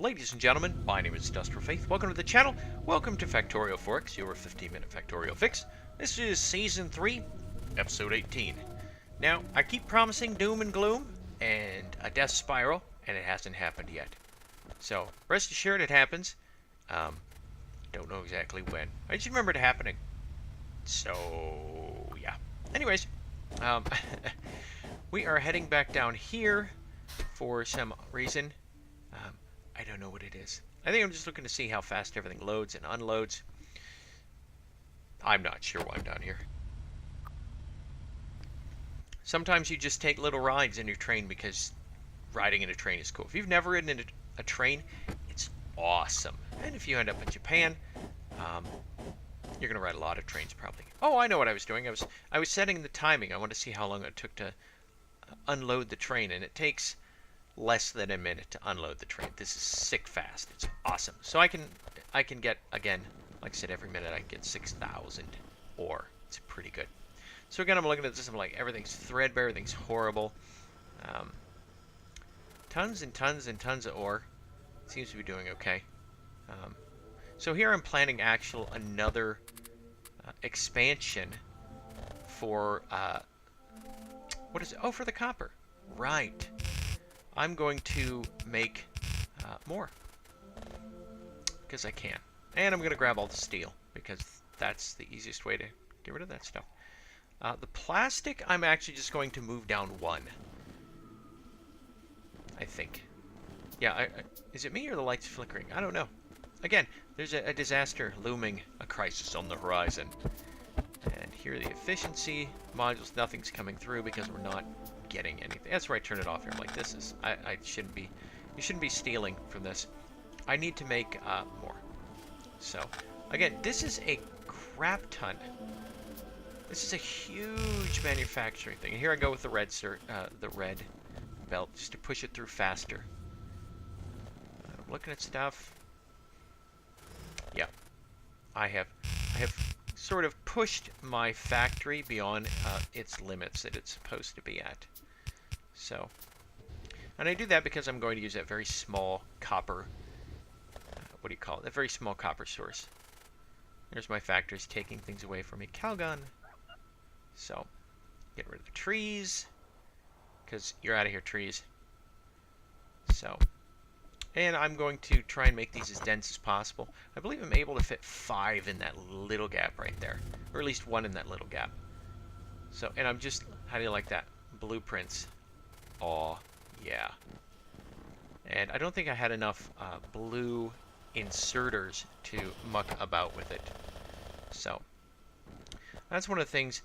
Ladies and gentlemen, my name is IndustrialFaith. Welcome to the channel. Welcome to Factorio Forex, your 15-minute Factorio fix. This is Season 3, Episode 18. Now, I keep promising doom and gloom and a death spiral, and it hasn't happened yet. So, rest assured it happens. Don't know exactly when. I just remember it happening. So, yeah. Anyways, we are heading back down here for some reason. I don't know what it is. I think I'm just looking to see how fast everything loads and unloads. I'm not sure why I'm down here. Sometimes you just take little rides in your train because riding in a train is cool. If you've never ridden in a train, it's awesome. And if you end up in Japan, you're going to ride a lot of trains probably. Oh, I know what I was doing. I was setting the timing. I wanted to see how long it took to unload the train, and it takes less than a minute to unload the train. This is sick fast. It's awesome. So I can get, again, like I said, every minute I can get 6,000 ore. It's pretty good. So again, I'm looking at this, I'm like, everything's threadbare, everything's horrible. Tons and tons and tons of ore. Seems to be doing okay. So here I'm planning another expansion for, what is it? Oh, for the copper. Right. I'm going to make more because I can. And I'm going to grab all the steel because that's the easiest way to get rid of that stuff. The plastic, I'm actually just going to move down one. I think. Yeah, is it me or the light's flickering? I don't know. Again, there's a disaster looming, a crisis on the horizon. And here are the efficiency modules. Nothing's coming through because we're not getting anything. That's where I turn it off here. I'm like, this is, I shouldn't be, you shouldn't be stealing from this. I need to make more. So, again, this is a crap ton. This is a huge manufacturing thing. And here I go with the red belt just to push it through faster. I'm looking at stuff. Yeah, I have sort of pushed my factory beyond its limits that it's supposed to be at. So, and I do that because I'm going to use that very small copper, what do you call it? That very small copper source. There's my factories taking things away from me. Calgon. So, get rid of the trees, because you're out of here, trees. So, and I'm going to try and make these as dense as possible. I believe I'm able to fit 5 in that little gap right there. Or at least 1 in that little gap. So, and I'm just, how do you like that? Blueprints. Aw, yeah. And I don't think I had enough blue inserters to muck about with it. So, that's one of the things.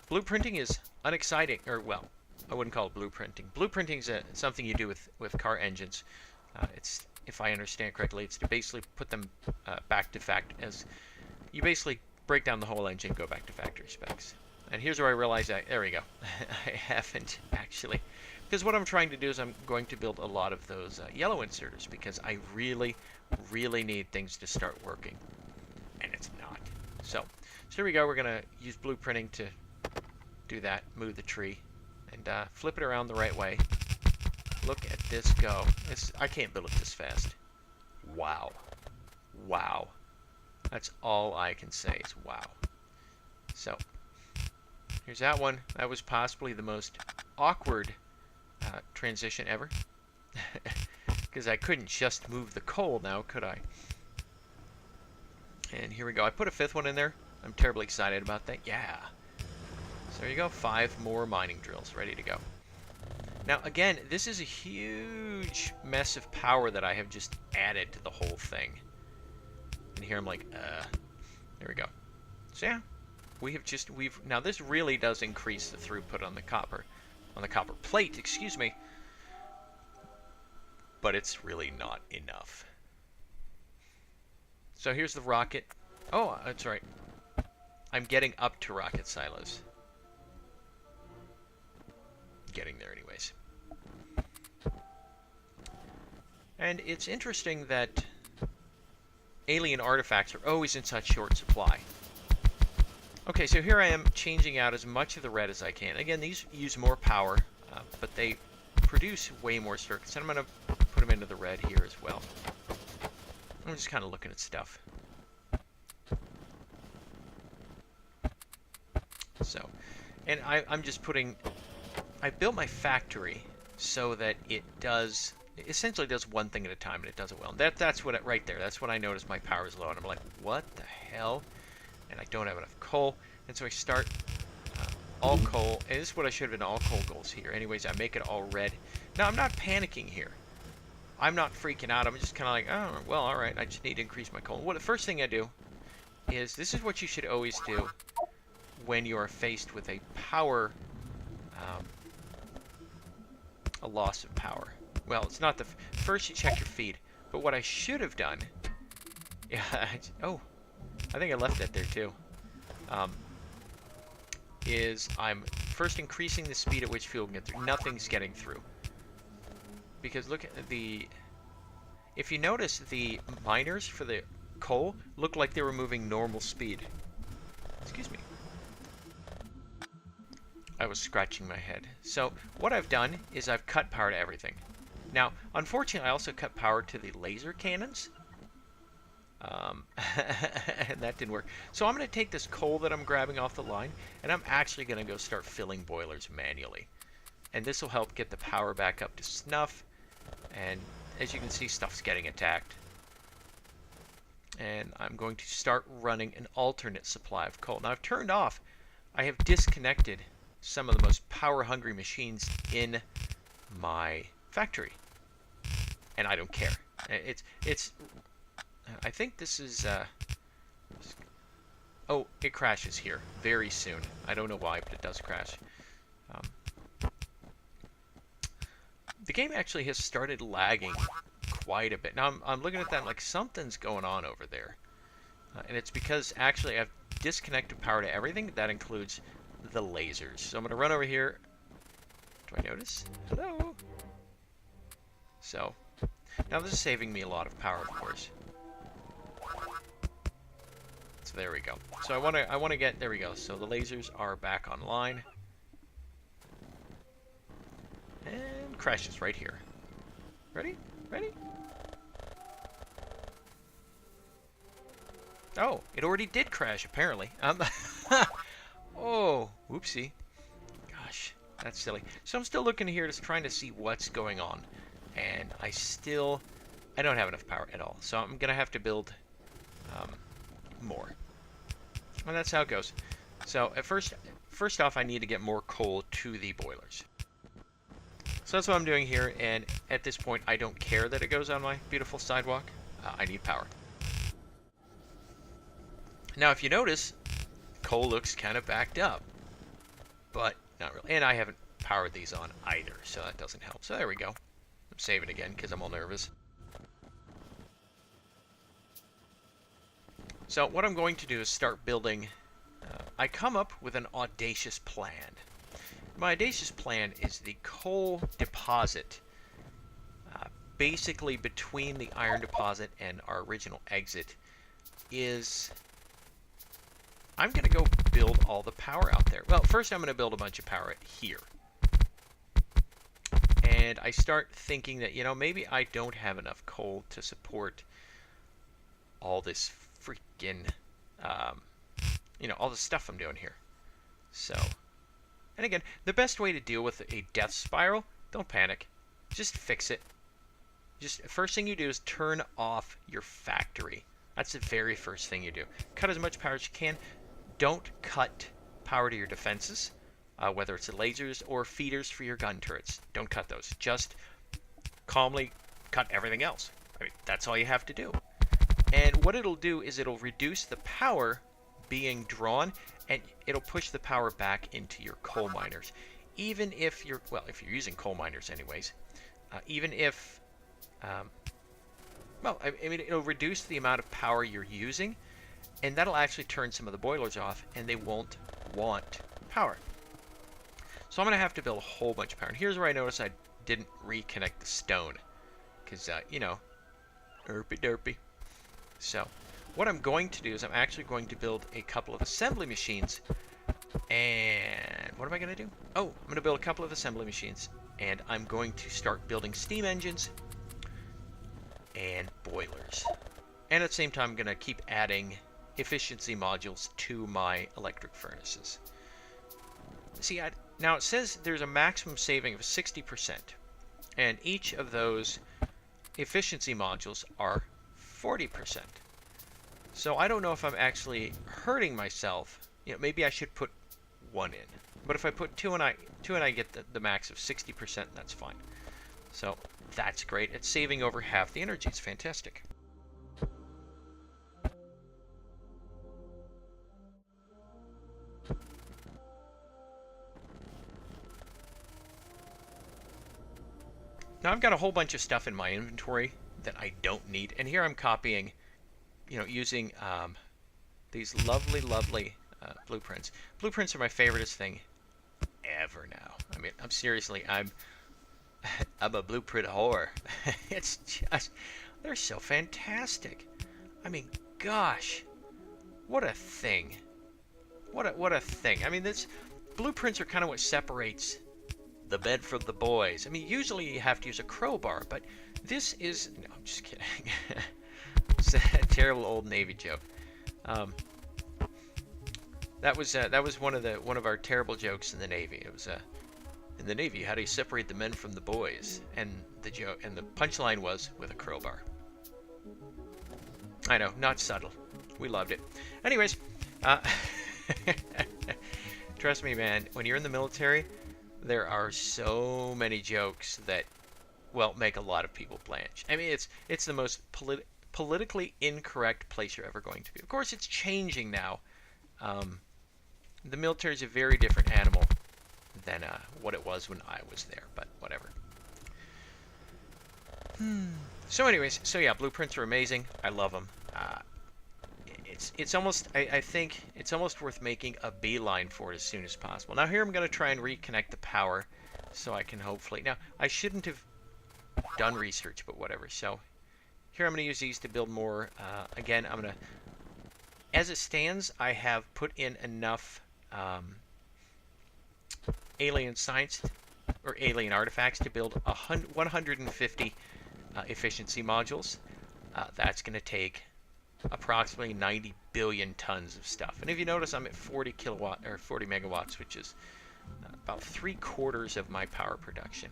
Blueprinting is unexciting, or well, I wouldn't call it blueprinting. Blueprinting is something you do with car engines. It's, if I understand correctly, it's to basically put them back to as you basically break down the whole engine, go back to factory specs. And here's where I realize there we go. I haven't actually, because what I'm trying to do is I'm going to build a lot of those yellow inserters because I really, really need things to start working, and it's not. So here we go. We're gonna use blueprinting to do that. Move the tree and flip it around the right way. Look at this go. I can't build it this fast. Wow. Wow. That's all I can say is wow. So, here's that one. That was possibly the most awkward transition ever. Because I couldn't just move the coal now, could I? And here we go. I put a 5th one in there. I'm terribly excited about that. Yeah. So there you go. 5 more mining drills ready to go. Now, again, this is a huge mess of power that I have just added to the whole thing. And here I'm like, there we go. So yeah, now this really does increase the throughput on the copper plate, excuse me. But it's really not enough. So here's the rocket. Oh, that's right. I'm getting up to rocket silos. Getting there anyways. And it's interesting that alien artifacts are always in such short supply. Okay, so here I am changing out as much of the red as I can. Again, these use more power, but they produce way more circuits. And I'm going to put them into the red here as well. I'm just kind of looking at stuff. So, and I'm just putting, I built my factory so that it does, it essentially does one thing at a time, and it does it well. And that's what right there, that's when I notice my power is low, and I'm like, what the hell? And I don't have enough coal, and so I start all coal, and this is what I should have been all coal goals here. Anyways, I make it all red. Now, I'm not panicking here. I'm not freaking out. I'm just kind of like, oh, well, all right, I just need to increase my coal. Well, the first thing I do is, this is what you should always do when you are faced with a power, a loss of power. Well, it's not the, first you check your feed, but what I should have done, yeah, oh, I think I left that there too, is I'm first increasing the speed at which fuel can get through. Nothing's getting through. Because look at the, if you notice, the miners for the coal looked like they were moving normal speed. Excuse me. I was scratching my head. So what I've done is I've cut power to everything. Now, unfortunately, I also cut power to the laser cannons. And that didn't work. So I'm going to take this coal that I'm grabbing off the line, and I'm actually going to go start filling boilers manually. And this will help get the power back up to snuff. And as you can see, stuff's getting attacked. And I'm going to start running an alternate supply of coal. Now I've turned off, I have disconnected some of the most power-hungry machines in my factory. And I don't care. It's I think this is, oh, it crashes here very soon. I don't know why, but it does crash. The game actually has started lagging quite a bit. Now, I'm looking at that, I'm like, something's going on over there. And it's because, actually, I've disconnected power to everything. That includes the lasers. So I'm going to run over here. Do I notice? Hello? So, now this is saving me a lot of power, of course. So there we go. So I want to get, there we go. So the lasers are back online. And crashes right here. Ready? Ready? Oh, it already did crash, apparently. Oh, whoopsie. Gosh, that's silly. So I'm still looking here, just trying to see what's going on. And I don't have enough power at all. So I'm going to have to build more. And that's how it goes. So at first off, I need to get more coal to the boilers. So that's what I'm doing here, and at this point, I don't care that it goes on my beautiful sidewalk. I need power. Now, if you notice, coal looks kind of backed up, but not really. And I haven't powered these on either, so that doesn't help. So there we go. I'm saving again because I'm all nervous. So what I'm going to do is start building. I come up with an audacious plan. My audacious plan is the coal deposit, basically between the iron deposit and our original exit, is I'm going to go build all the power out there. Well, first I'm going to build a bunch of power here. And I start thinking that, you know, maybe I don't have enough coal to support all this freaking, you know, all the stuff I'm doing here. So, and again, the best way to deal with a death spiral, don't panic. Just fix it. Just, first thing you do is turn off your factory. That's the very first thing you do. Cut as much power as you can. Don't cut power to your defenses, whether it's the lasers or feeders for your gun turrets. Don't cut those. Just calmly cut everything else. I mean, that's all you have to do. And what it'll do is it'll reduce the power being drawn, and it'll push the power back into your coal miners. Even if you're, well, if you're using coal miners anyways, even if, well, I mean, it'll reduce the amount of power you're using, and that'll actually turn some of the boilers off, and they won't want power. So I'm going to have to build a whole bunch of power. And here's where I notice I didn't reconnect the stone, because, you know, derpy derpy. So what I'm going to do is I'm actually going to build a couple of assembly machines. And what am I going to do? Oh, I'm going to build a couple of assembly machines, and I'm going to start building steam engines And at the same time, I'm going to keep adding efficiency modules to my electric furnaces. See, now it says there's a maximum saving of 60%, and each of those efficiency modules are 40%. So I don't know if I'm actually hurting myself. You know, maybe I should put one in. But if I put two and I get the max of 60%, that's fine. So that's great. It's saving over half the energy. It's fantastic. Now I've got a whole bunch of stuff in my inventory that I don't need, and here I'm copying, you know, using these lovely blueprints. Blueprints are my favoriteest thing ever now. I mean, I'm a blueprint whore. It's just, they're so fantastic. I mean, gosh, what a thing. What a thing. I mean, blueprints are kind of what separates the bed from the boys. I mean, usually you have to use a crowbar, but this is... No, I'm just kidding. It's a terrible old Navy joke. That was one of our terrible jokes in the Navy. It was in the Navy, how do you separate the men from the boys? And the punchline was with a crowbar. I know, not subtle. We loved it. Anyways, trust me, man. When you're in the military, there are so many jokes that, well, make a lot of people blanch. I mean, it's the most politically incorrect place you're ever going to be. Of course, it's changing now. The military is a very different animal than what it was when I was there, but whatever. So anyways, so yeah, blueprints are amazing. I love them. It's almost, I think it's almost worth making a beeline for it as soon as possible. Now here I'm going to try and reconnect the power so I can hopefully... Now, I shouldn't have done research, but whatever. So here I'm going to use these to build more. Again, I'm going to... As it stands, I have put in enough alien science or alien artifacts to build 150 efficiency modules. That's going to take approximately 90 billion tons of stuff. And if you notice, I'm at 40 megawatts, which is about 3/4 of my power production.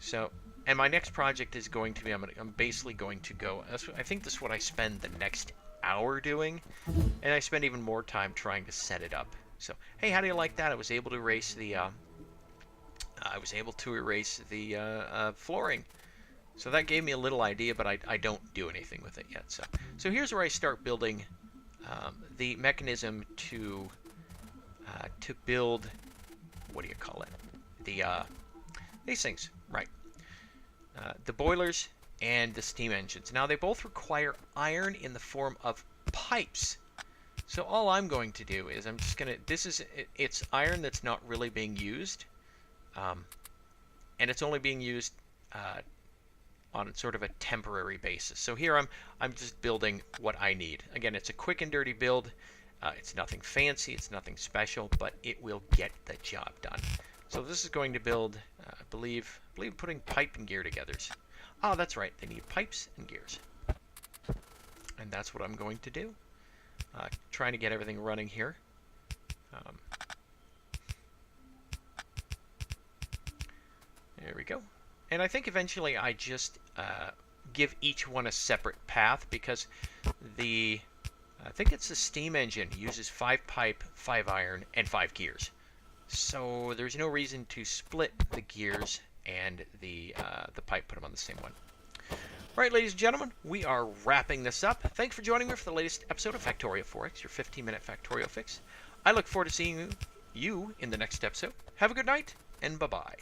So, and my next project is going to be, I'm basically going to go, I think this is what I spend the next hour doing, and I spend even more time trying to set it up. So, hey, how do you like that? I was able to erase the flooring. So that gave me a little idea, but I don't do anything with it yet. So here's where I start building the mechanism to build, what do you call it? These things, right? The boilers and the steam engines. Now they both require iron in the form of pipes. So all I'm going to do is it's iron that's not really being used, and it's only being used on sort of a temporary basis. So here I'm just building what I need. Again, it's a quick and dirty build. It's nothing fancy, it's nothing special, but it will get the job done. So this is going to build, I believe putting pipe and gear together. Oh, that's right, they need pipes and gears. And that's what I'm going to do. Trying to get everything running here. There we go. And I think eventually I just give each one a separate path, because I think it's the steam engine uses 5 pipe, 5 iron, and 5 gears. So there's no reason to split the gears and the pipe, put them on the same one. All right, ladies and gentlemen, we are wrapping this up. Thanks for joining me for the latest episode of Factorio 4X, your 15-minute Factorio fix. I look forward to seeing you in the next episode. Have a good night, and bye-bye.